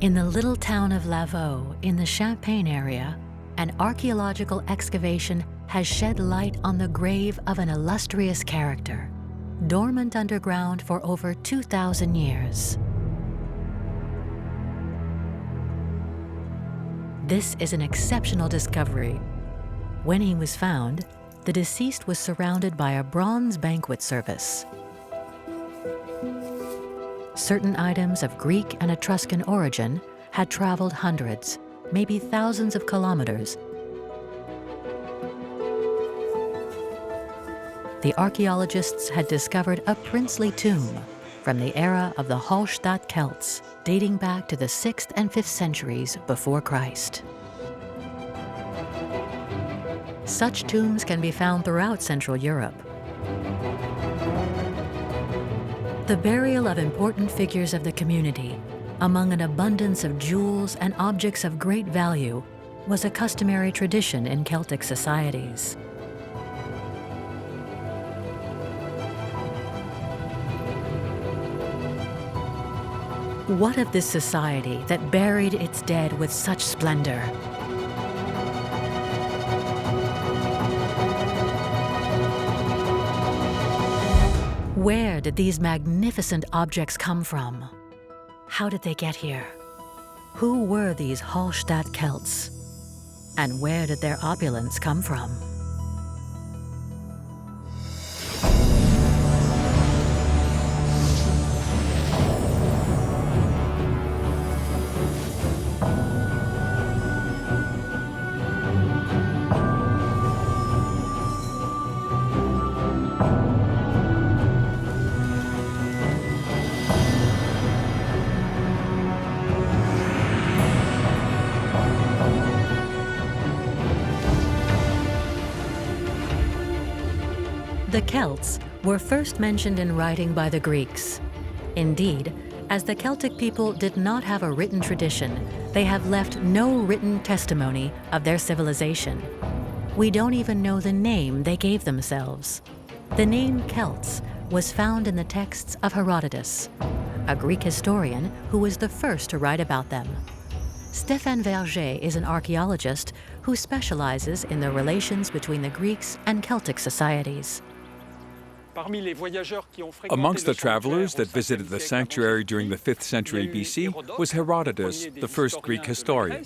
In the little town of Lavau, in the Champagne area, an archaeological excavation has shed light on the grave of an illustrious character, dormant underground for over 2,000 years. This is an exceptional discovery. When he was found, the deceased was surrounded by a bronze banquet service. Certain items of Greek and Etruscan origin had traveled hundreds, maybe thousands of kilometers. The archaeologists had discovered a princely tomb from the era of the Hallstatt Celts, dating back to the 6th and 5th centuries before Christ. Such tombs can be found throughout Central Europe. The burial of important figures of the community, among an abundance of jewels and objects of great value, was a customary tradition in Celtic societies. What of this society that buried its dead with such splendor? Where did these magnificent objects come from? How did they get here? Who were these Hallstatt Celts? And where did their opulence come from? The Celts were first mentioned in writing by the Greeks. Indeed, as the Celtic people did not have a written tradition, they have left no written testimony of their civilization. We don't even know the name they gave themselves. The name Celts was found in the texts of Herodotus, a Greek historian who was the first to write about them. Stéphane Verger is an archaeologist who specializes in the relations between the Greeks and Celtic societies. Amongst the travelers that visited the sanctuary during the 5th century BC was Herodotus, the first Greek historian.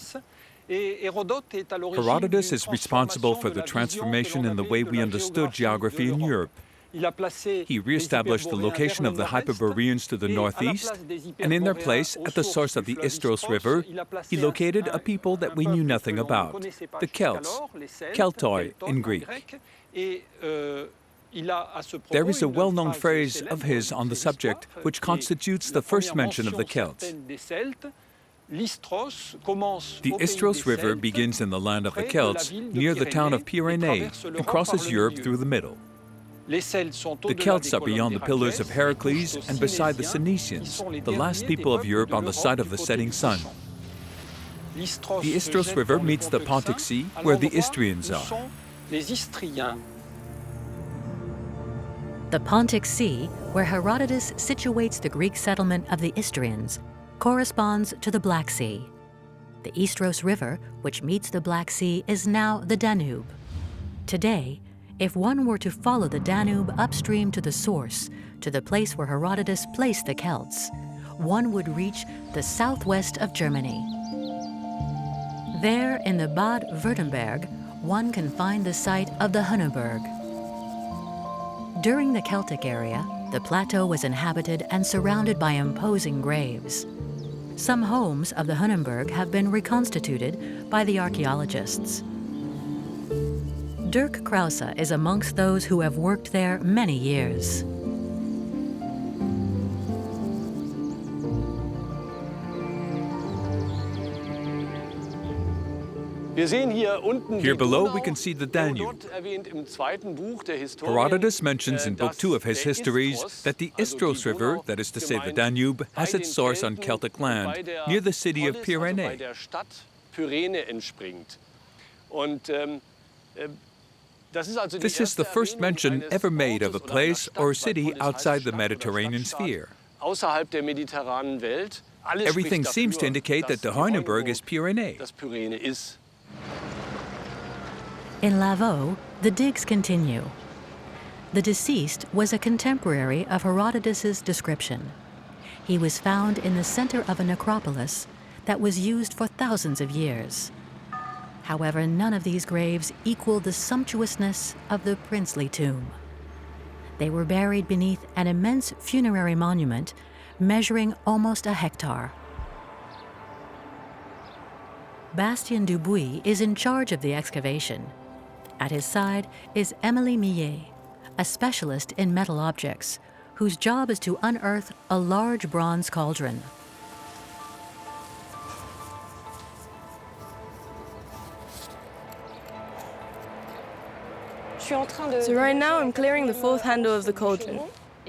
Herodotus is responsible for the transformation in the way we understood geography in Europe. He re-established the location of the Hyperboreans to the northeast, and in their place, at the source of the Istros River, he located a people that we knew nothing about, the Celts, Keltoi in Greek. There is a well-known phrase of his on the subject which constitutes the first mention of the Celts. The Istros River begins in the land of the Celts near the town of Pyrenees and crosses Europe through the middle. The Celts are beyond the Pillars of Heracles and beside the Cynicians, the last people of Europe on the side of the setting sun. The Istros River meets the Pontic Sea where the Istrians are. The Pontic Sea, where Herodotus situates the Greek settlement of the Istrians, corresponds to the Black Sea. The Istros River, which meets the Black Sea, is now the Danube. Today, if one were to follow the Danube upstream to the source, to the place where Herodotus placed the Celts, one would reach the southwest of Germany. There, in the Bad Württemberg, one can find the site of the Hunneberg. During the Celtic area, the plateau was inhabited and surrounded by imposing graves. Some homes of the Hunneberg have been reconstituted by the archaeologists. Dirk Krause is amongst those who have worked there many years. Here below we can see the Danube. Herodotus mentions in Book 2 of his histories that the Istros River, that is to say the Danube, has its source on Celtic land, near the city of Pyrenees. This is the first mention ever made of a place or a city outside the Mediterranean sphere. Everything seems to indicate that the Heuneberg is Pyrenees. In Lavau, the digs continue. The deceased was a contemporary of Herodotus's description. He was found in the center of a necropolis that was used for thousands of years. However, none of these graves equal the sumptuousness of the princely tomb. They were buried beneath an immense funerary monument measuring almost a hectare. Bastien Dubuis is in charge of the excavation. At his side is Émilie Millet, a specialist in metal objects, whose job is to unearth a large bronze cauldron. So right now I'm clearing the fourth handle of the cauldron.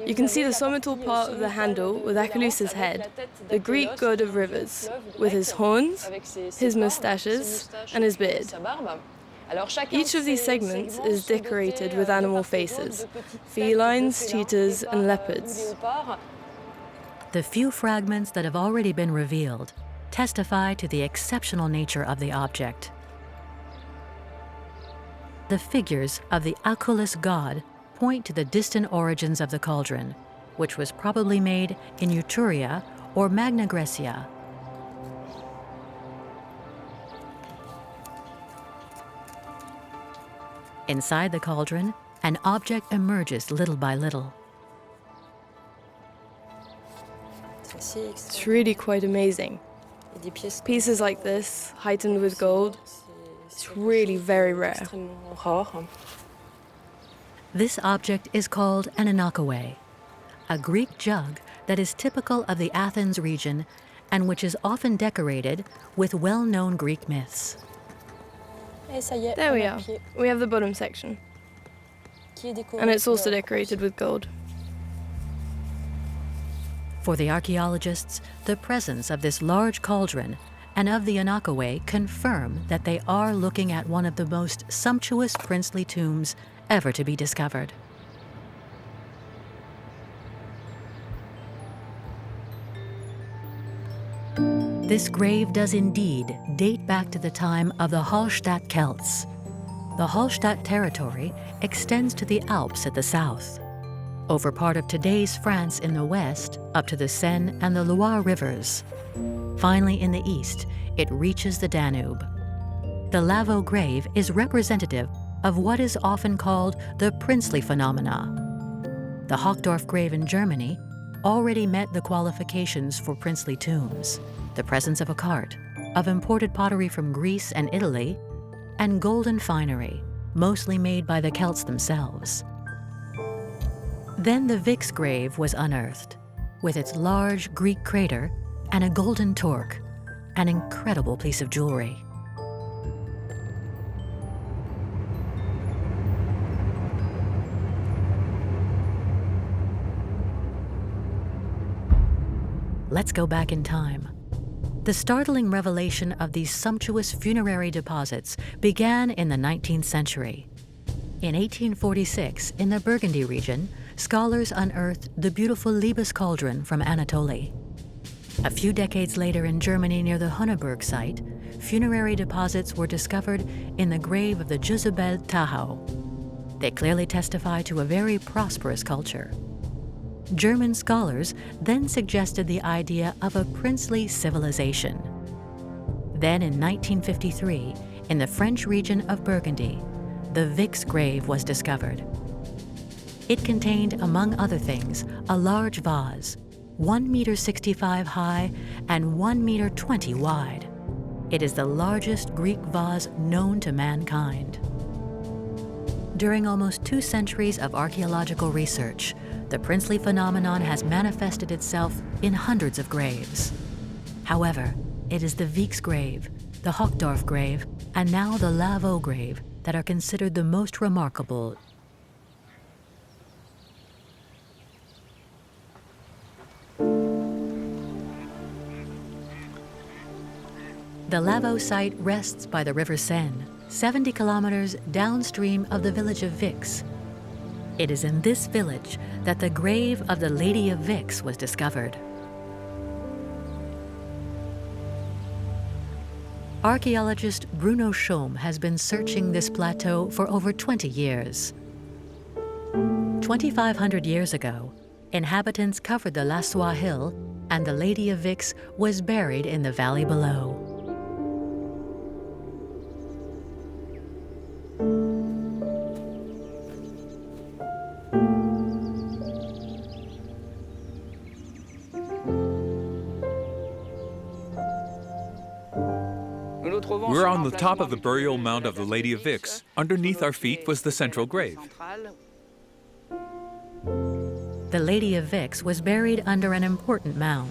You can see the sommital part of the handle with Achelous' head, the Greek god of rivers, with his horns, his moustaches, and his beard. Each of these segments is decorated with animal faces, felines, cheetahs, and leopards. The few fragments that have already been revealed testify to the exceptional nature of the object. The figures of the Achelous god point to the distant origins of the cauldron, which was probably made in Etruria or Magna Graecia. Inside the cauldron, an object emerges little by little. It's really quite amazing. Pieces like this, heightened with gold, it's really very rare. This object is called an Enigma, a Greek jug that is typical of the Athens region and which is often decorated with well-known Greek myths. There we are. We have the bottom section. And it's also decorated with gold. For the archaeologists, the presence of this large cauldron and of the Enigma confirm that they are looking at one of the most sumptuous princely tombs ever to be discovered. This grave does indeed date back to the time of the Hallstatt Celts. The Hallstatt territory extends to the Alps at the south, over part of today's France in the west, up to the Seine and the Loire rivers. Finally, in the east, it reaches the Danube. The Lavau grave is representative of what is often called the princely phenomena. The Hochdorf grave in Germany already met the qualifications for princely tombs: the presence of a cart, of imported pottery from Greece and Italy, and golden finery, mostly made by the Celts themselves. Then the Vix grave was unearthed, with its large Greek crater and a golden torque, an incredible piece of jewelry. Let's go back in time. The startling revelation of these sumptuous funerary deposits began in the 19th century. In 1846, in the Burgundy region, scholars unearthed the beautiful Liebes cauldron from Anatolia. A few decades later in Germany near the Heuneberg site, funerary deposits were discovered in the grave of the Jezebel Tahau. They clearly testify to a very prosperous culture. German scholars then suggested the idea of a princely civilization. Then in 1953, in the French region of Burgundy, the Vix grave was discovered. It contained, among other things, a large vase, 1.65 meters high and 1.20 meters wide. It is the largest Greek vase known to mankind. During almost 2 centuries of archaeological research, the princely phenomenon has manifested itself in hundreds of graves. However, it is the Vix grave, the Hochdorf grave, and now the Lavau grave that are considered the most remarkable. The Lavau site rests by the River Seine, 70 kilometers downstream of the village of Vix. It is in this village that the grave of the Lady of Vix was discovered. Archaeologist Bruno Schaume has been searching this plateau for over 20 years. 2,500 years ago, inhabitants covered the Lavau hill, and the Lady of Vix was buried in the valley below. We're on the top of the burial mound of the Lady of Vix. Underneath our feet was the central grave. The Lady of Vix was buried under an important mound,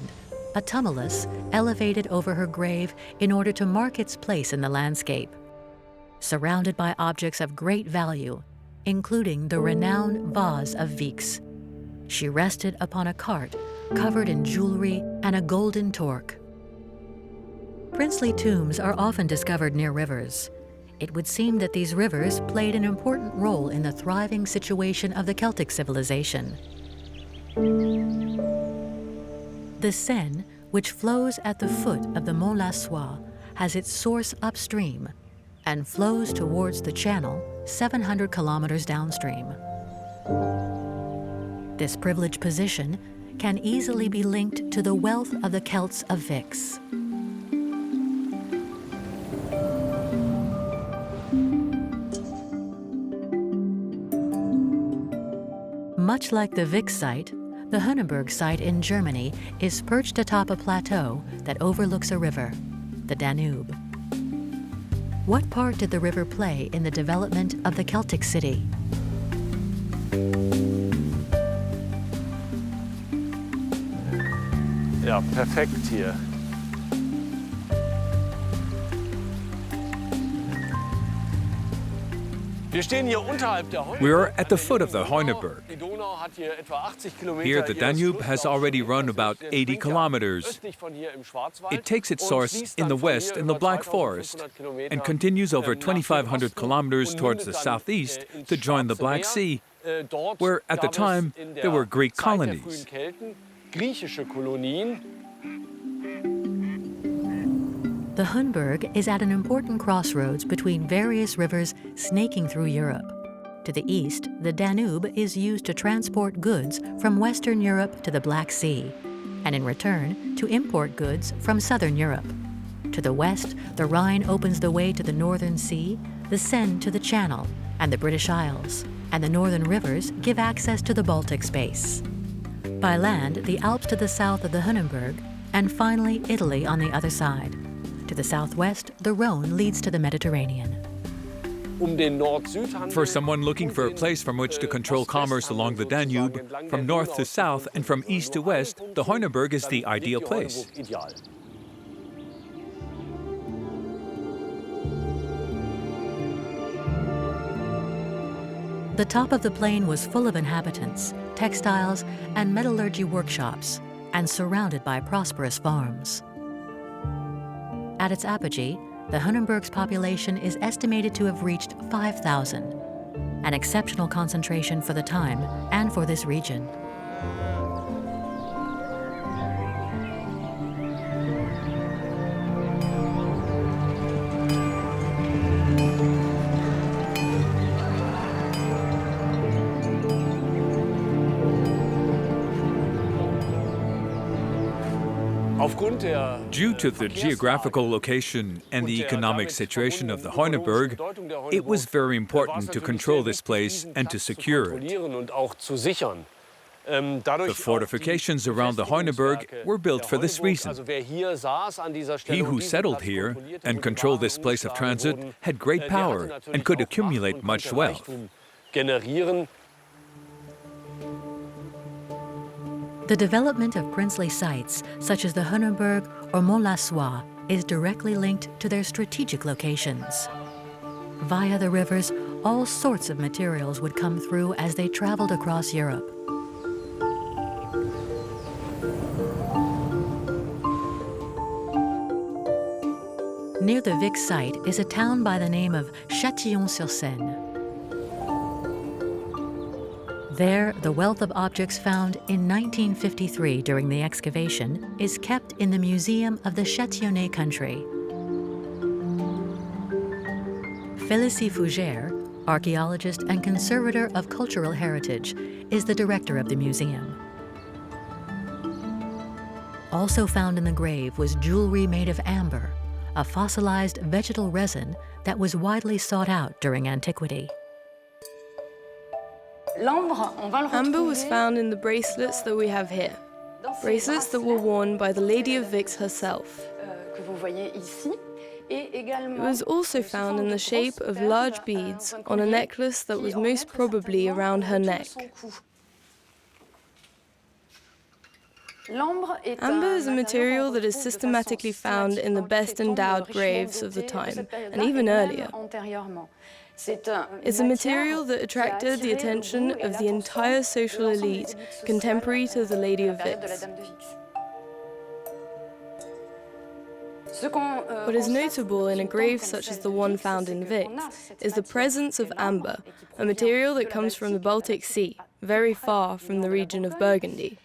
a tumulus elevated over her grave in order to mark its place in the landscape. Surrounded by objects of great value, including the renowned vase of Vix, she rested upon a cart covered in jewelry and a golden torque. Princely tombs are often discovered near rivers. It would seem that these rivers played an important role in the thriving situation of the Celtic civilization. The Seine, which flows at the foot of the Mont Lavau, has its source upstream and flows towards the channel 700 kilometers downstream. This privileged position can easily be linked to the wealth of the Celts of Vix. Much like the Vix site, the Hunneberg site in Germany is perched atop a plateau that overlooks a river, the Danube. What part did the river play in the development of the Celtic city? Ja, perfekt hier. We are at the foot of the Heuneberg. Here, the Danube has already run about 80 kilometers. It takes its source in the west in the Black Forest and continues over 2,500 kilometers towards the southeast to join the Black Sea, where at the time there were Greek colonies. The Hunneberg is at an important crossroads between various rivers snaking through Europe. To the east, the Danube is used to transport goods from Western Europe to the Black Sea, and in return, to import goods from Southern Europe. To the west, the Rhine opens the way to the Northern Sea, the Seine to the Channel, and the British Isles, and the northern rivers give access to the Baltic space. By land, the Alps to the south of the Hunneberg, and finally Italy on the other side. To the southwest, the Rhone leads to the Mediterranean. For someone looking for a place from which to control commerce along the Danube, from north to south and from east to west, the Heuneberg is the ideal place. The top of the plain was full of inhabitants, textiles, and metallurgy workshops, and surrounded by prosperous farms. At its apogee, the Hunneberg's population is estimated to have reached 5,000, an exceptional concentration for the time and for this region. Due to the geographical location and the economic situation of the Heuneberg, it was very important to control this place and to secure it. The fortifications around the Heuneberg were built for this reason. He who settled here and controlled this place of transit had great power and could accumulate much wealth. The development of princely sites, such as the Hunneberg or Mont Lavau, is directly linked to their strategic locations. Via the rivers, all sorts of materials would come through as they traveled across Europe. Near the Vix site is a town by the name of Châtillon-sur-Seine. There, the wealth of objects found in 1953 during the excavation is kept in the Museum of the Châtillonnais country. Félicie Fougère, archaeologist and conservator of cultural heritage, is the director of the museum. Also found in the grave was jewelry made of amber, a fossilized vegetal resin that was widely sought out during antiquity. Amber was found in the bracelets that we have here, bracelets that were worn by the Lady of Vix herself. It was also found in the shape of large beads on a necklace that was most probably around her neck. Amber is a material that is systematically found in the best endowed graves of the time, and even earlier. It's a material that attracted the attention of the entire social elite contemporary to the Lady of Vix. What is notable in a grave such as the one found in Vix is the presence of amber, a material that comes from the Baltic Sea, very far from the region of Burgundy.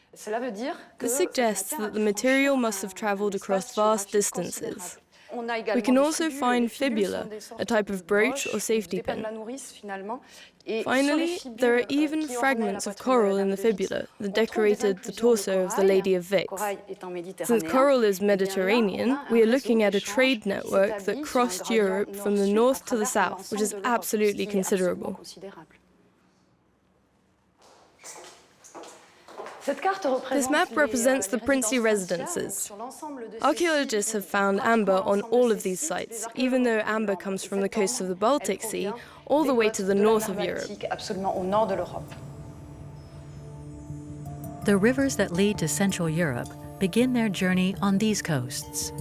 This suggests that the material must have travelled across vast distances. We can also find fibula, a type of brooch or safety pin. Finally, there are even fragments of coral in the fibula that decorated the torso of the Lady of Vix. Since coral is Mediterranean, we are looking at a trade network that crossed Europe from the north to the south, which is absolutely considerable. This map represents the princely residences. Archaeologists have found amber on all of these sites, even though amber comes from the coast of the Baltic Sea all the way to the north of Europe. The rivers that lead to Central Europe begin their journey on these coasts.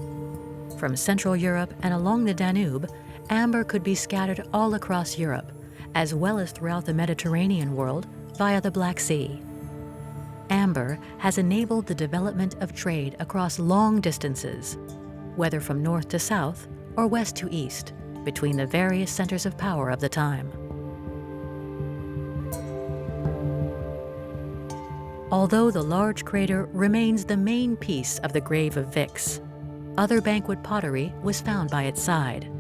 From Central Europe and along the Danube, amber could be scattered all across Europe, as well as throughout the Mediterranean world via the Black Sea. Amber has enabled the development of trade across long distances, whether from north to south or west to east, between the various centers of power of the time. Although the large crater remains the main piece of the grave of Vix, other Banquet pottery was found by its side.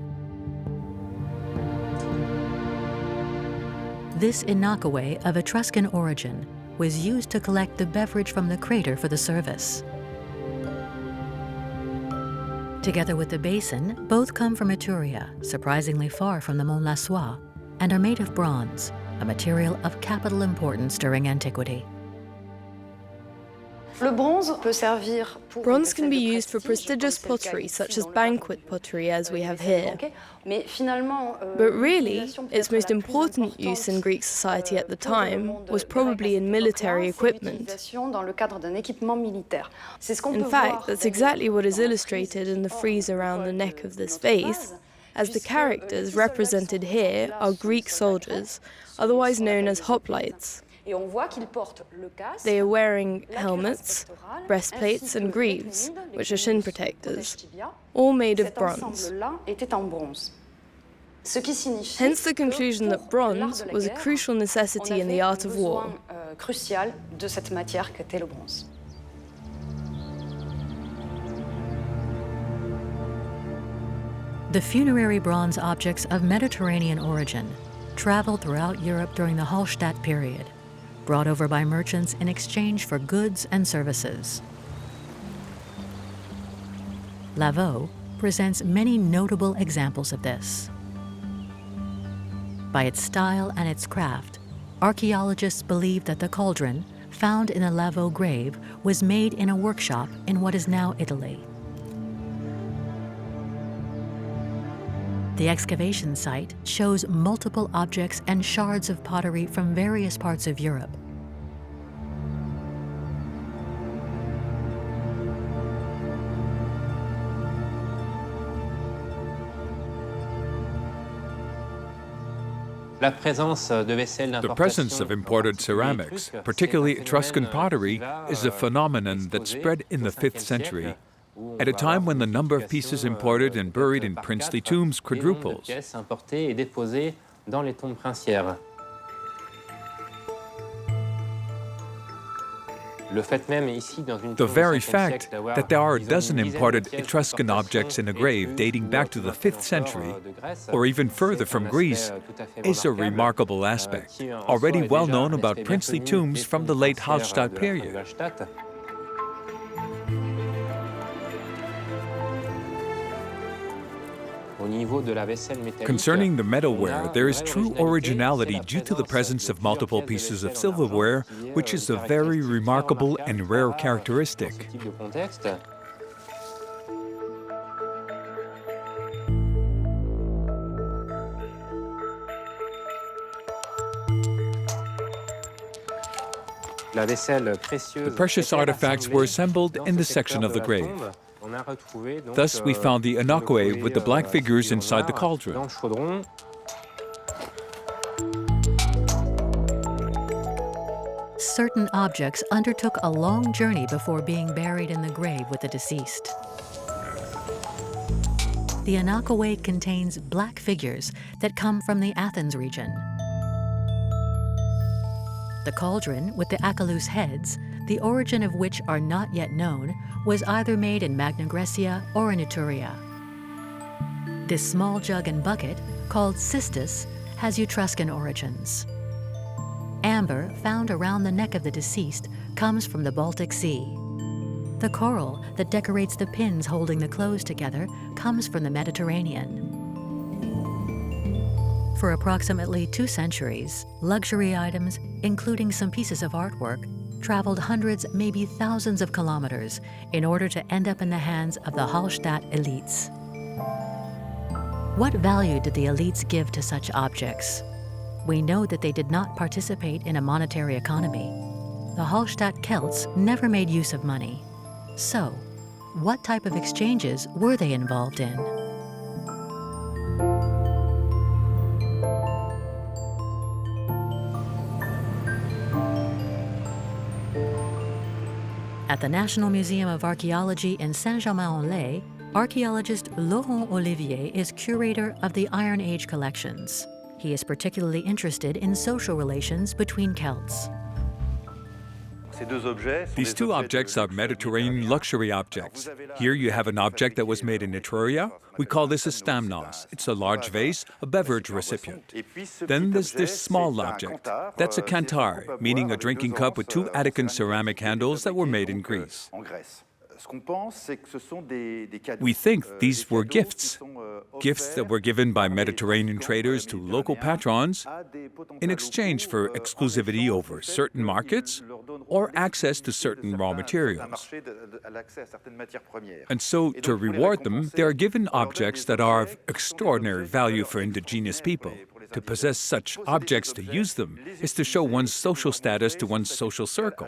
This innocuous of Etruscan origin was used to collect the beverage from the crater for the service. Together with the basin, both come from Etruria, surprisingly far from the Mont Lassois, and are made of bronze, a material of capital importance during antiquity. Bronze can be used for prestigious pottery, such as Banquet pottery, as we have here. But really, its most important use in Greek society at the time was probably in military equipment. In fact, that's exactly what is illustrated in the frieze around the neck of this vase, as the characters represented here are Greek soldiers, otherwise known as hoplites. They are wearing helmets, breastplates, and greaves, which are shin protectors, all made of bronze. Hence the conclusion that bronze was a crucial necessity in the art of war. The funerary bronze objects of Mediterranean origin traveled throughout Europe during the Hallstatt period, brought over by merchants in exchange for goods and services. Lavau presents many notable examples of this. By its style and its craft, archaeologists believe that the cauldron, found in the Lavau grave, was made in a workshop in what is now Italy. The excavation site shows multiple objects and shards of pottery from various parts of Europe. The presence of imported ceramics, particularly Etruscan pottery, is a phenomenon that spread in the 5th century, at a time when the number of pieces imported and buried in princely tombs quadruples. The very fact that there are a dozen imported Etruscan objects in a grave dating back to the 5th century, or even further from Greece, is a remarkable aspect, already well known about princely tombs from the late Hallstatt period. Concerning the metalware, there is true originality due to the presence of multiple pieces of silverware, which is a very remarkable and rare characteristic. The precious artifacts were assembled in this section of the grave. Thus, we found the anaque with the black figures inside the cauldron. Certain objects undertook a long journey before being buried in the grave with the deceased. The anaque contains black figures that come from the Athens region. The cauldron with the Achelous heads, the origin of which are not yet known, was either made in Magna Graecia or in Etruria. This small jug and bucket, called cistus, has Etruscan origins. Amber, found around the neck of the deceased, comes from the Baltic Sea. The coral that decorates the pins holding the clothes together comes from the Mediterranean. For approximately 2 centuries, luxury items, including some pieces of artwork, traveled hundreds, maybe thousands of kilometers in order to end up in the hands of the Hallstatt elites. What value did the elites give to such objects? We know that they did not participate in a monetary economy. The Hallstatt Celts never made use of money. So, what type of exchanges were they involved in? At the National Museum of Archaeology in Saint-Germain-en-Laye, archaeologist Laurent Olivier is curator of the Iron Age collections. He is particularly interested in social relations between Celts. These 2 objects are Mediterranean luxury objects. Here you have an object that was made in Etruria. We call this a stamnos. It's a large vase, a beverage recipient. Then there's this small object. That's a kantar, meaning a drinking cup with 2 Attican ceramic handles that were made in Greece. We think these were gifts that were given by Mediterranean traders to local patrons in exchange for exclusivity over certain markets or access to certain raw materials. And so, to reward them, they are given objects that are of extraordinary value for indigenous people. To possess such objects, to use them, is to show one's social status to one's social circle.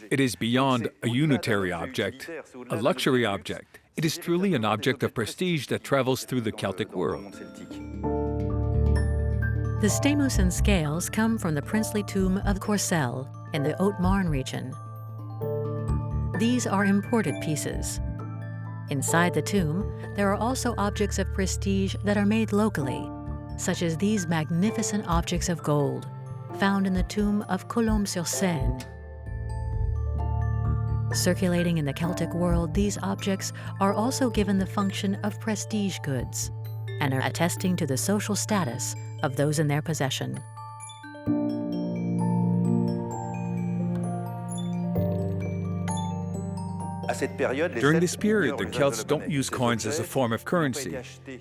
It is beyond a unitary object, a luxury object. It is truly an object of prestige that travels through the Celtic world. The stamos and scales come from the princely tomb of Courcelles in the Haute-Marne region. These are imported pieces. Inside the tomb, there are also objects of prestige that are made locally, such as these magnificent objects of gold, found in the tomb of Colombes-sur-Seine. Circulating in the Celtic world, these objects are also given the function of prestige goods and are attesting to the social status of those in their possession. During this period, the Celts don't use coins as a form of currency.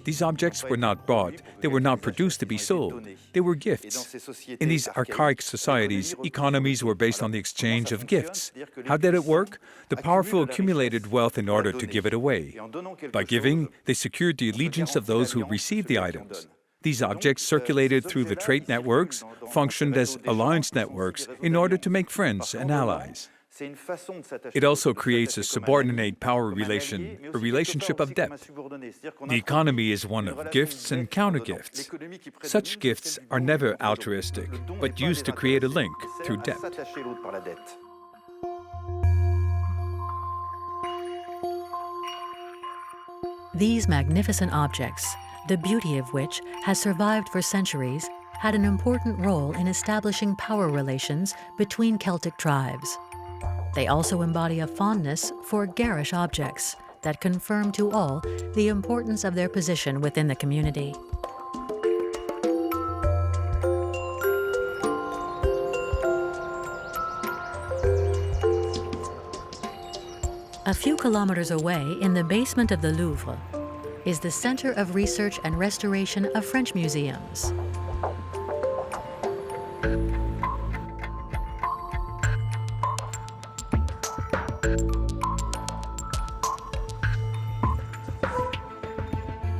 These objects were not bought. They were not produced to be sold. They were gifts. In these archaic societies, economies were based on the exchange of gifts. How did it work? The powerful accumulated wealth in order to give it away. By giving, they secured the allegiance of those who received the items. These objects circulated through the trade networks, functioned as alliance networks in order to make friends and allies. It also creates a subordinate power relation, a relationship of debt. The economy is one of gifts and countergifts. Such gifts are never altruistic, but used to create a link through debt. These magnificent objects, the beauty of which has survived for centuries, had an important role in establishing power relations between Celtic tribes. They also embody a fondness for garish objects that confirm to all the importance of their position within the community. A few kilometers away, in the basement of the Louvre, is the Center of Research and Restoration of French Museums.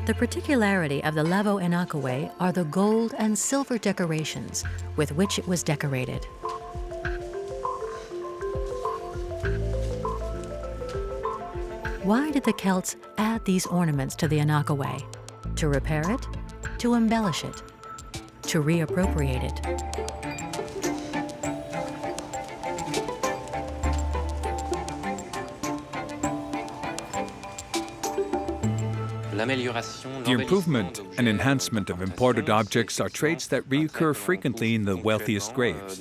The particularity of the Lavau Enigma are the gold and silver decorations with which it was decorated. Why did the Celts add these ornaments to the Enigma? To repair it? To embellish it? To reappropriate it? The improvement and enhancement of imported objects are traits that reoccur frequently in the wealthiest graves.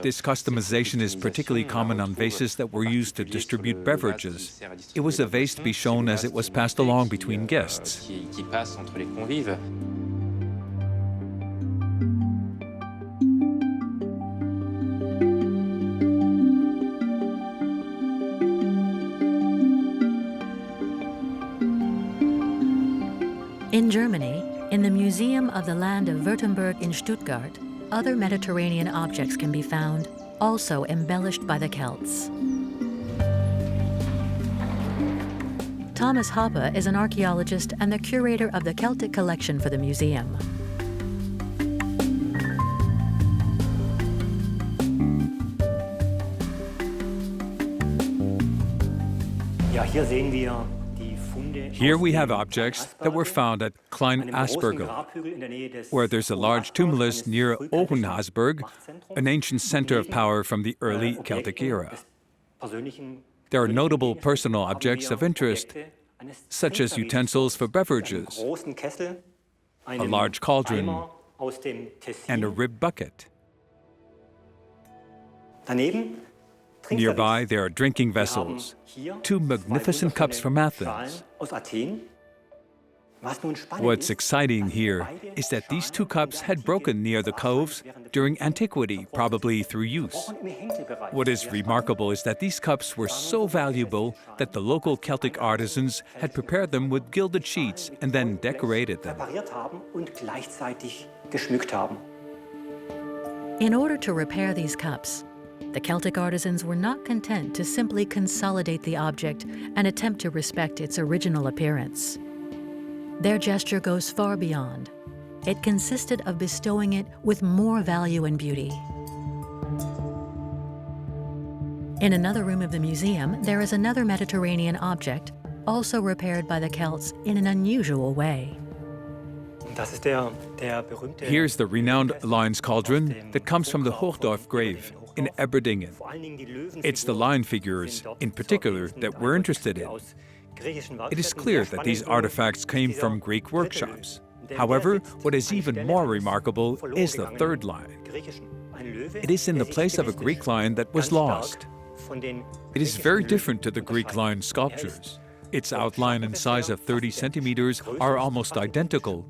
This customization is particularly common on vases that were used to distribute beverages. It was a vase to be shown as it was passed along between guests. In Germany, in the Museum of the Land of Württemberg in Stuttgart, other Mediterranean objects can be found, also embellished by the Celts. Thomas Hoppe is an archaeologist and the curator of the Celtic collection for the museum. Here we have objects that were found at Klein Aspergel, where there's a large tumulus near Ogenhasberg, an ancient center of power from the early Celtic era. There are notable personal objects of interest, such as utensils for beverages, a large cauldron, and a rib bucket. Nearby, there are drinking vessels, two magnificent cups from Athens. What's exciting here is that these two cups had broken near the coves during antiquity, probably through use. What is remarkable is that these cups were so valuable that the local Celtic artisans had prepared them with gilded sheets and then decorated them. In order to repair these cups, the Celtic artisans were not content to simply consolidate the object and attempt to respect its original appearance. Their gesture goes far beyond. It consisted of bestowing it with more value and beauty. In another room of the museum, there is another Mediterranean object, also repaired by the Celts in an unusual way. Here's the renowned lion's cauldron that comes from the Hochdorf grave in Eberdingen. It's the lion figures, in particular, that we're interested in. It is clear that these artifacts came from Greek workshops. However, what is even more remarkable is the third lion. It is in the place of a Greek lion that was lost. It is very different to the Greek lion sculptures. Its outline and size of 30 centimeters are almost identical,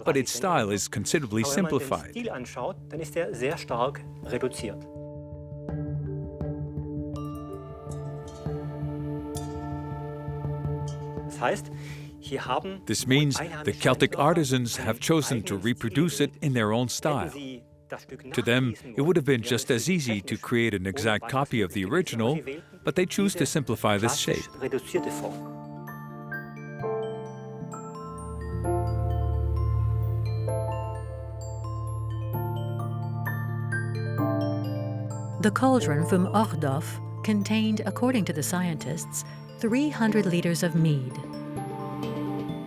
but its style is considerably simplified. This means the Celtic artisans have chosen to reproduce it in their own style. To them, it would have been just as easy to create an exact copy of the original, but they choose to simplify this shape. The cauldron from Hochdorf contained, according to the scientists, 300 liters of mead.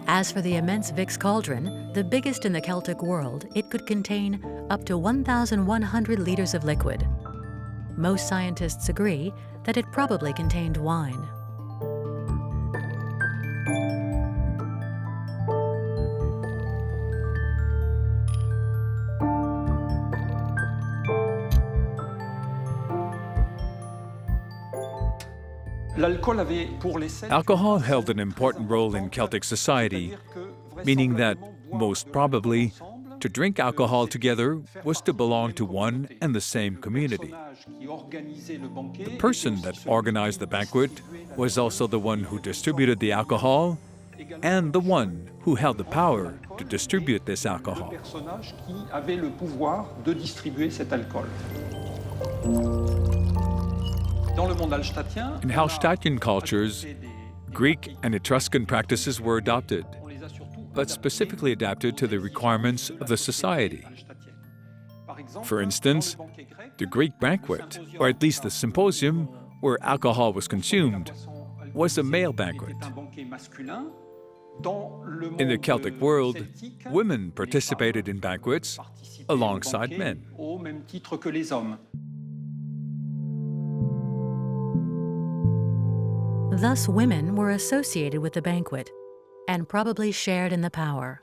As for the immense Vix cauldron, the biggest in the Celtic world, it could contain up to 1,100 liters of liquid. Most scientists agree that it probably contained wine. Alcohol held an important role in Celtic society, meaning that, most probably, to drink alcohol together was to belong to one and the same community. The person that organized the banquet was also the one who distributed the alcohol and the one who held the power to distribute this alcohol. In Hallstattian cultures, Greek and Etruscan practices were adopted, but specifically adapted to the requirements of the society. For instance, the Greek banquet, or at least the symposium where alcohol was consumed, was a male banquet. In the Celtic world, women participated in banquets alongside men. Thus, women were associated with the banquet and probably shared in the power.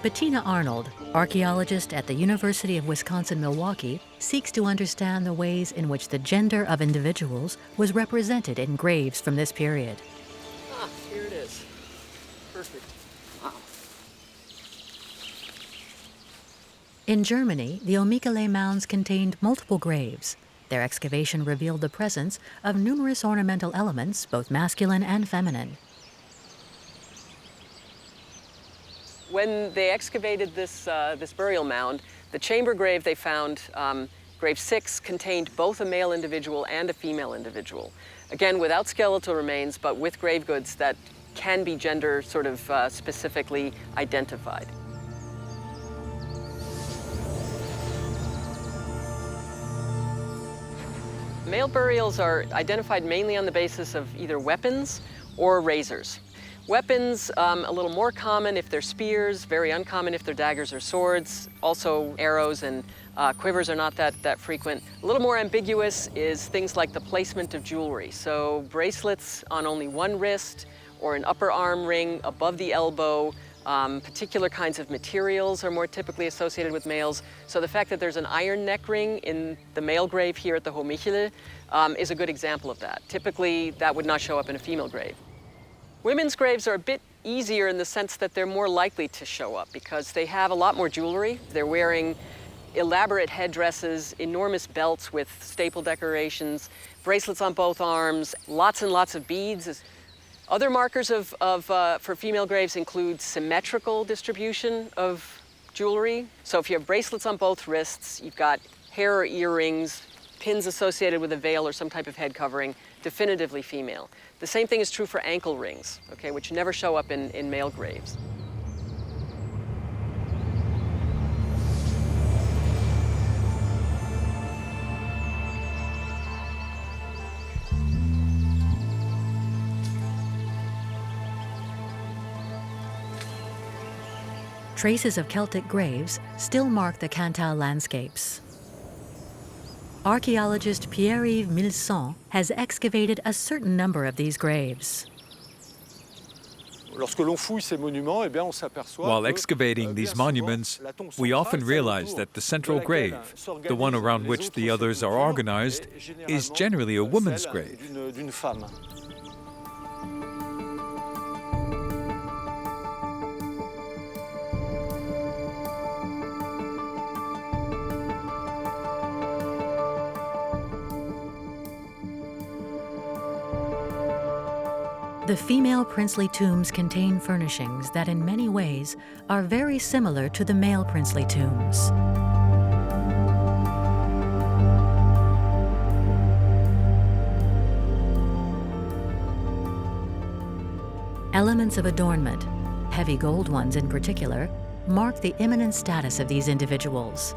Bettina Arnold, archaeologist at the University of Wisconsin-Milwaukee, seeks to understand the ways in which the gender of individuals was represented in graves from this period. Ah, here it is. Perfect. Wow. In Germany, the Omikale mounds contained multiple graves. Their excavation revealed the presence of numerous ornamental elements, both masculine and feminine. When they excavated this burial mound, the chamber grave they found, grave 6, contained both a male individual and a female individual. Again, without skeletal remains, but with grave goods that can be gender sort of specifically identified. Male burials are identified mainly on the basis of either weapons or razors. Weapons, a little more common if they're spears, very uncommon if they're daggers or swords. Also arrows and quivers are not that frequent. A little more ambiguous is things like the placement of jewelry. So bracelets on only one wrist or an upper arm ring above the elbow. Particular kinds of materials are more typically associated with males. So the fact that there's an iron neck ring in the male grave here at the Homichele is a good example of that. Typically, that would not show up in a female grave. Women's graves are a bit easier in the sense that they're more likely to show up because they have a lot more jewelry. They're wearing elaborate headdresses, enormous belts with staple decorations, bracelets on both arms, lots and lots of beads. Other markers for female graves include symmetrical distribution of jewelry. So if you have bracelets on both wrists, you've got hair or earrings, pins associated with a veil or some type of head covering, definitively female. The same thing is true for ankle rings, okay, which never show up in male graves. Traces of Celtic graves still mark the Cantal landscapes. Archaeologist Pierre-Yves Milson has excavated a certain number of these graves. While excavating these monuments, we often realize that the central grave, the one around which the others are organized, is generally a woman's grave. The female princely tombs contain furnishings that in many ways are very similar to the male princely tombs. Elements of adornment, heavy gold ones in particular, mark the eminent status of these individuals.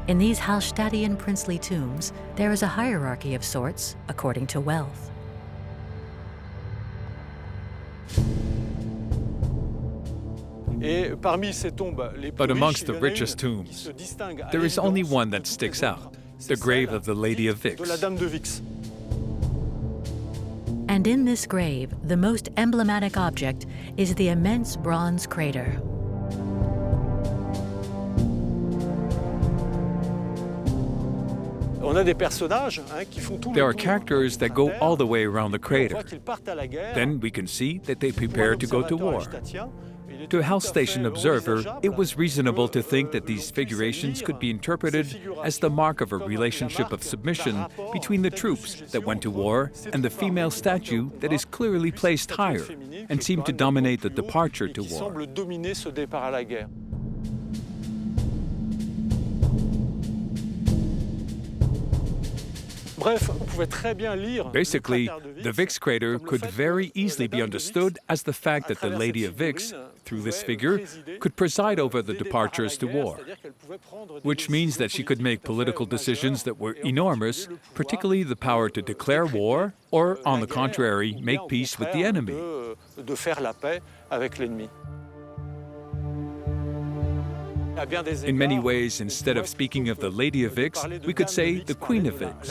In these Hallstattian princely tombs, there is a hierarchy of sorts according to wealth. But amongst the richest tombs, there is only one that sticks out, the grave of the Lady of Vix. And in this grave, the most emblematic object is the immense bronze crater. There are characters that go all the way around the crater. Then we can see that they prepare to go to war. To a health station observer, it was reasonable to think that these figurations could be interpreted as the mark of a relationship of submission between the troops that went to war and the female statue that is clearly placed higher and seemed to dominate the departure to war. Basically, the Vix crater could very easily be understood as the fact that the Lady of Vix, through this figure, could preside over the departures to war, which means that she could make political decisions that were enormous, particularly the power to declare war or, on the contrary, make peace with the enemy. In many ways, instead of speaking of the Lady of Vix, we could say the Queen of Vix.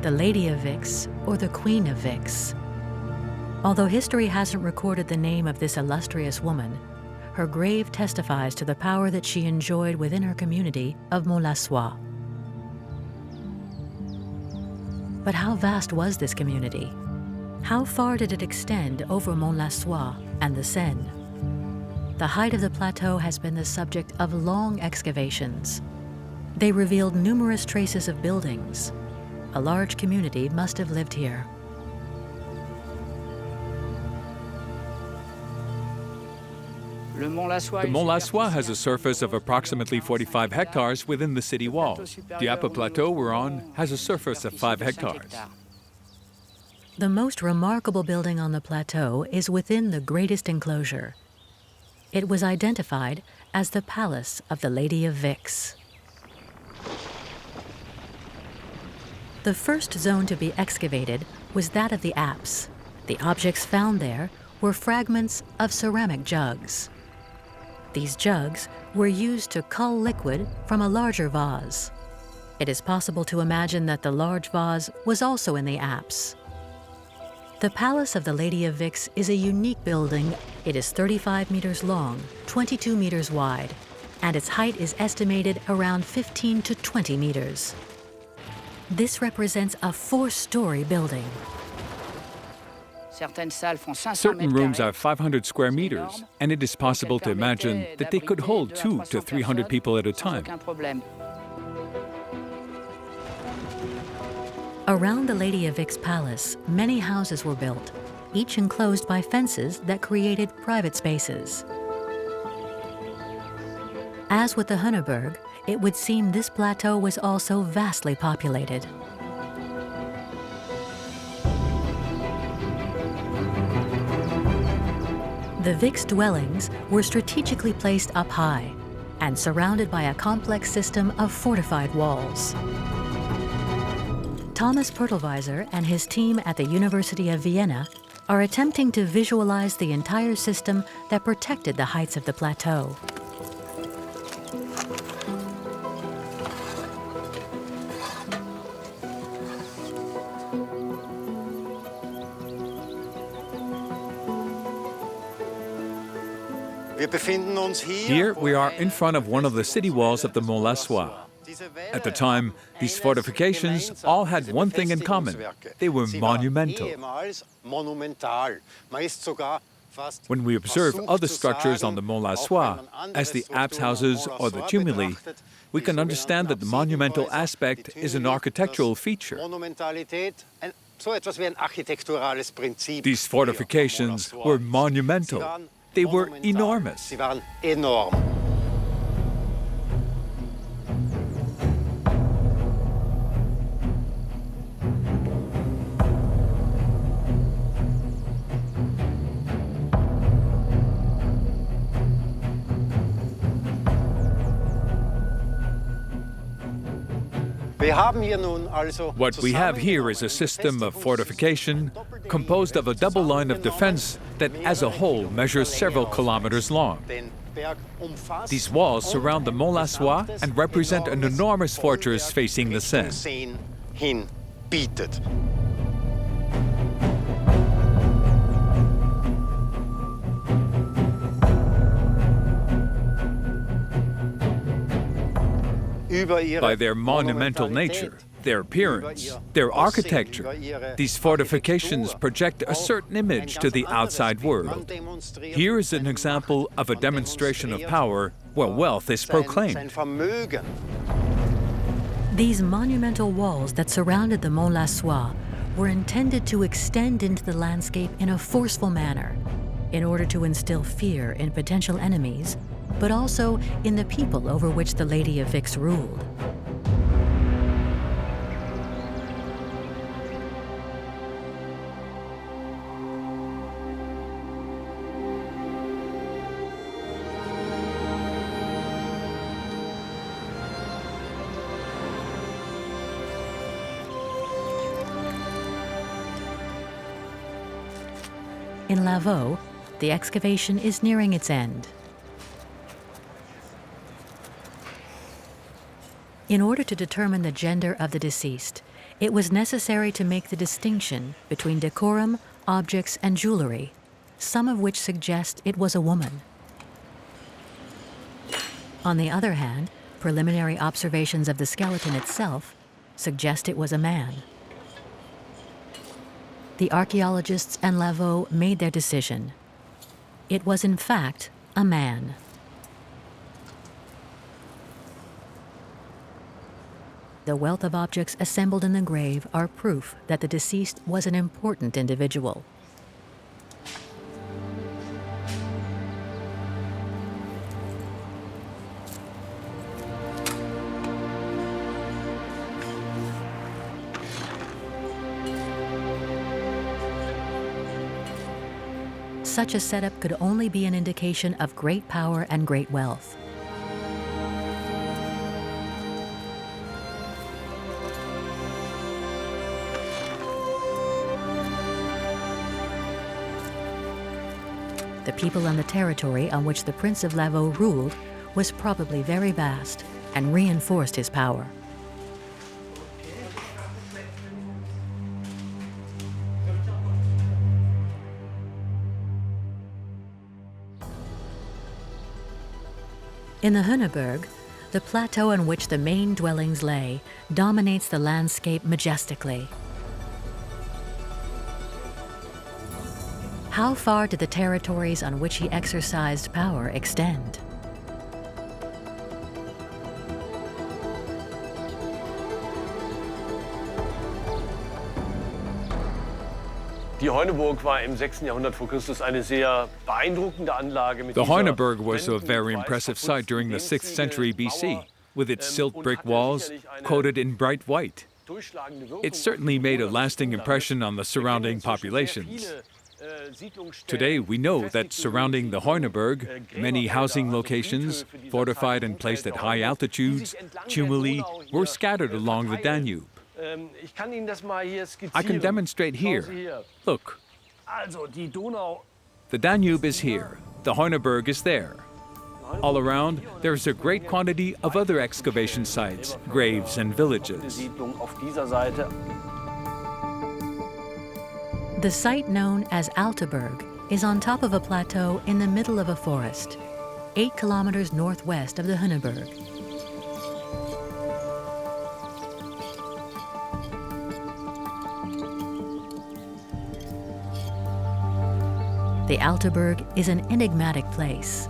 The Lady of Vix, or the Queen of Vix. Although history hasn't recorded the name of this illustrious woman, her grave testifies to the power that she enjoyed within her community of Mont-la-Soie. But how vast was this community? How far did it extend over Mont-la-Soie and the Seine? The height of the plateau has been the subject of long excavations. They revealed numerous traces of buildings. A large community must have lived here. The Mont-la-Soie has a surface of approximately 45 hectares within the city walls. The upper plateau we're on has a surface of 5 hectares. The most remarkable building on the plateau is within the greatest enclosure. It was identified as the Palace of the Lady of Vix. The first zone to be excavated was that of the apse. The objects found there were fragments of ceramic jugs. These jugs were used to cull liquid from a larger vase. It is possible to imagine that the large vase was also in the apse. The Palace of the Lady of Vix is a unique building. It is 35 meters long, 22 meters wide, and its height is estimated around 15 to 20 meters. This represents a 4-story building. Certain rooms are 500 square meters, and it is possible to imagine that they could hold 200 to 300 people at a time. Around the Lady of Vix Palace, many houses were built, each enclosed by fences that created private spaces. As with the Hunneberg, it would seem this plateau was also vastly populated. The Vix dwellings were strategically placed up high and surrounded by a complex system of fortified walls. Thomas Pertelweiser and his team at the University of Vienna are attempting to visualize the entire system that protected the heights of the plateau. Here we are in front of one of the city walls of the Mont-la-Soie. At the time, these fortifications all had one thing in common. They were monumental. When we observe other structures on the Mont-la-Soie, as the apse houses or the tumuli, we can understand that the monumental aspect is an architectural feature. These fortifications were monumental. They were enormous. What we have here is a system of fortification composed of a double line of defense that as a whole measures several kilometers long. These walls surround the Mont-la-Soie and represent an enormous fortress facing the Seine. bietet. By their monumental nature, their appearance, their architecture, these fortifications project a certain image to the outside world. Here is an example of a demonstration of power where wealth is proclaimed. These monumental walls that surrounded the Mont Lassois were intended to extend into the landscape in a forceful manner, in order to instill fear in potential enemies, but also in the people over which the Lady of Vix ruled. In Lavau, the excavation is nearing its end. In order to determine the gender of the deceased, it was necessary to make the distinction between decorum, objects, and jewelry, some of which suggest it was a woman. On the other hand, preliminary observations of the skeleton itself suggest it was a man. The archaeologists and Lavau made their decision. It was in fact a man. The wealth of objects assembled in the grave are proof that the deceased was an important individual. Such a setup could only be an indication of great power and great wealth. The people on the territory on which the Prince of Lavau ruled was probably very vast and reinforced his power. In the Hunneberg, the plateau on which the main dwellings lay dominates the landscape majestically. How far did the territories on which he exercised power extend? Die Heuneburg war im 6. Jahrhundert vor Christus eine sehr beeindruckende Anlage mit The Heuneburg was a very impressive site during the 6th century BC, with its silt brick walls coated in bright white. It certainly made a lasting impression on the surrounding populations. Today, we know that surrounding the Heuneberg, many housing locations, fortified and placed at high altitudes, tumuli, were scattered along the Danube. I can demonstrate here. Look. The Danube is here. The Heuneberg is there. All around, there is a great quantity of other excavation sites, graves, and villages. The site known as Alteberg is on top of a plateau in the middle of a forest, 8 kilometers northwest of the Hunneberg. The Alteberg is an enigmatic place.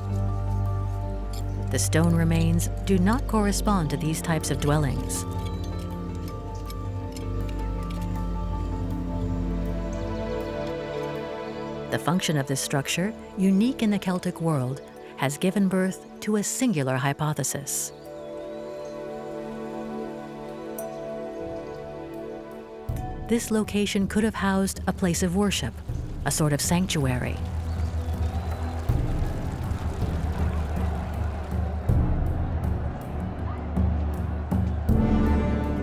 The stone remains do not correspond to these types of dwellings. The function of this structure, unique in the Celtic world, has given birth to a singular hypothesis. This location could have housed a place of worship, a sort of sanctuary.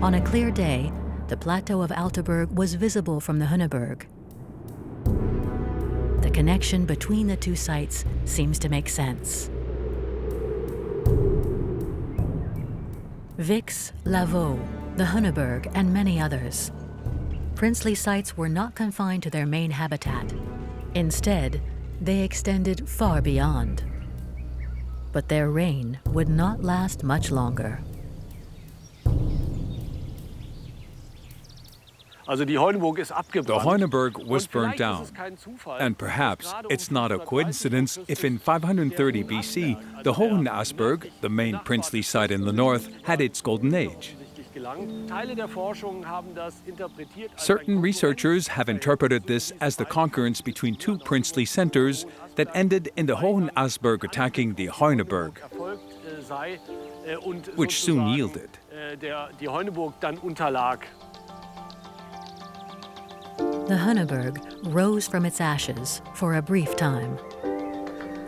On a clear day, the plateau of Alteberg was visible from the Hunneberg. The connection between the two sites seems to make sense. Vix, Lavau, the Hunneberg, and many others. princely sites were not confined to their main habitat. Instead, they extended far beyond. But their reign would not last much longer. Also die Heuneburg ist abgebrannt. The Heuneburg was Und burnt vielleicht down. ist es kein Zufall, And perhaps gerade it's not a 530 coincidence if in 530 BC, the Hohenasperg, the main princely site in the north, had its golden age. offensichtlich gelangt. Teile der Forschung haben das interpretiert als Certain ein researchers have interpreted this as the concurrence between two princely centers that ended in the Hohenasperg attacking the Heuneburg, erfolgt sei und which soon sozusagen, yielded. Die Heuneburg dann unterlag. The Heuneburg rose from its ashes for a brief time.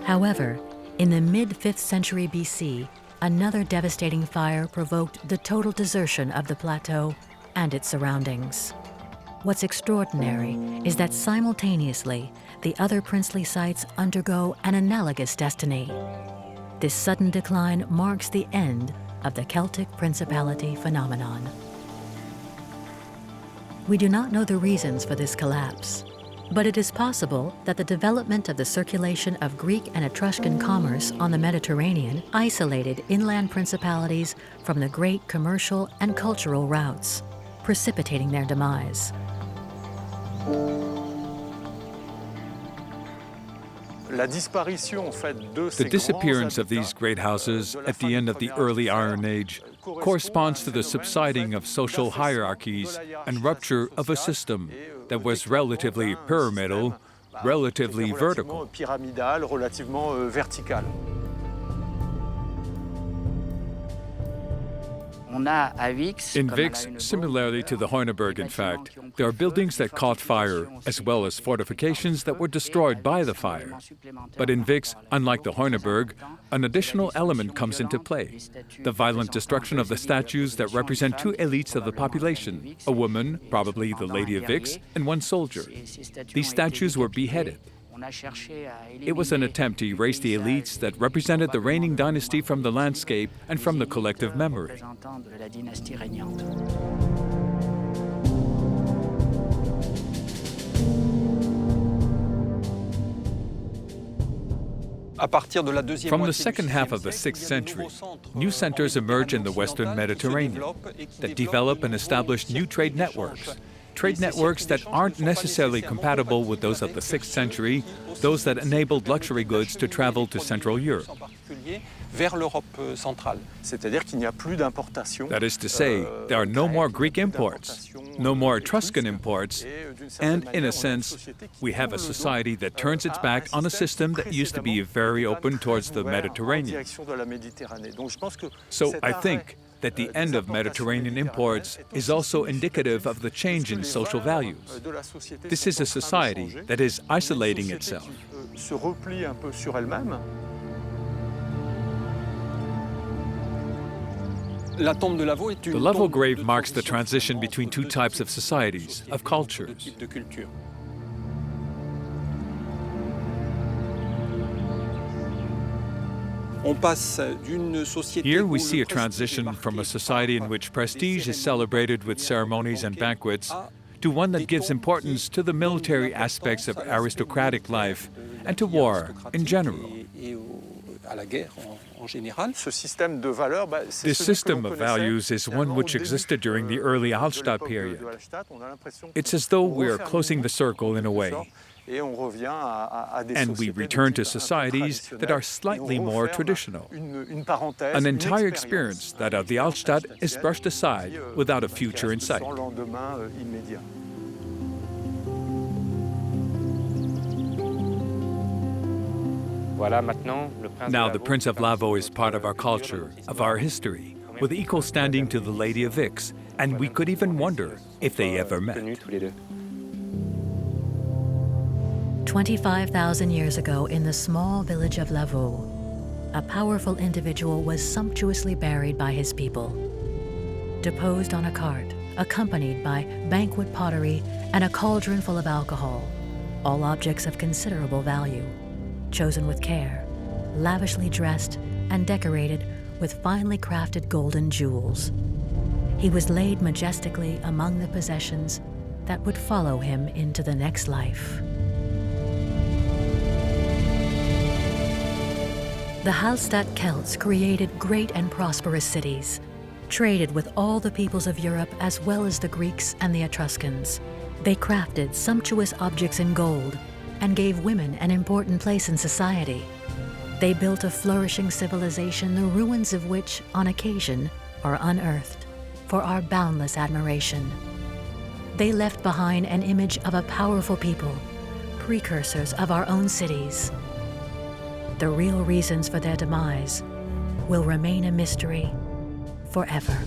However, in the mid-5th century BC, another devastating fire provoked the total desertion of the plateau and its surroundings. What's extraordinary is that simultaneously, the other princely sites undergo an analogous destiny. This sudden decline marks the end of the Celtic Principality phenomenon. We do not know the reasons for this collapse, but it is possible that the development of the circulation of Greek and Etruscan commerce on the Mediterranean isolated inland principalities from the great commercial and cultural routes, precipitating their demise. The disappearance of these great houses at the end of the early Iron Age corresponds to the subsiding of social hierarchies and rupture of a system that was relatively pyramidal, relatively vertical. In Vix, similarly to the Heuneburg in fact, there are buildings that caught fire, as well as fortifications that were destroyed by the fire. But in Vix, unlike the Heuneburg, an additional element comes into play: the violent destruction of the statues that represent two elites of the population, a woman, probably the Lady of Vix, and one soldier. These statues were beheaded. It was an attempt to erase the elites that represented the reigning dynasty from the landscape and from the collective memory. From the second half of the 6th century, new centers emerge in the Western Mediterranean that develop and establish new trade networks that aren't necessarily compatible with those of the 6th century, those that enabled luxury goods to travel to Central Europe. That is to say, there are no more Greek imports, no more Etruscan imports, and in a sense, we have a society that turns its back on a system that used to be very open towards the Mediterranean. So I think that the end of Mediterranean imports is also indicative of the change in social values. This is a society that is isolating itself. The Lavau grave marks the transition between two types of societies, of cultures. Here we see a transition from a society in which prestige is celebrated with ceremonies and banquets to one that gives importance to the military aspects of aristocratic life and to war in general. This system of values is one which existed during the early Hallstatt period. It's as though we are closing the circle in a way, and we return to societies that are slightly more traditional. An entire experience, that of the Hallstatt, is brushed aside without a future in sight. Now the Prince of Lavau is part of our culture, of our history, with equal standing to the Lady of Vix, and we could even wonder if they ever met. 25,000 years ago, in the small village of Lavau, a powerful individual was sumptuously buried by his people. Deposed on a cart, accompanied by Banquet pottery and a cauldron full of alcohol, all objects of considerable value, chosen with care, lavishly dressed and decorated with finely crafted golden jewels. He was laid majestically among the possessions that would follow him into the next life. The Hallstatt Celts created great and prosperous cities, traded with all the peoples of Europe as well as the Greeks and the Etruscans. They crafted sumptuous objects in gold and gave women an important place in society. They built a flourishing civilization, the ruins of which, on occasion, are unearthed for our boundless admiration. They left behind an image of a powerful people, precursors of our own cities. The real reasons for their demise will remain a mystery forever.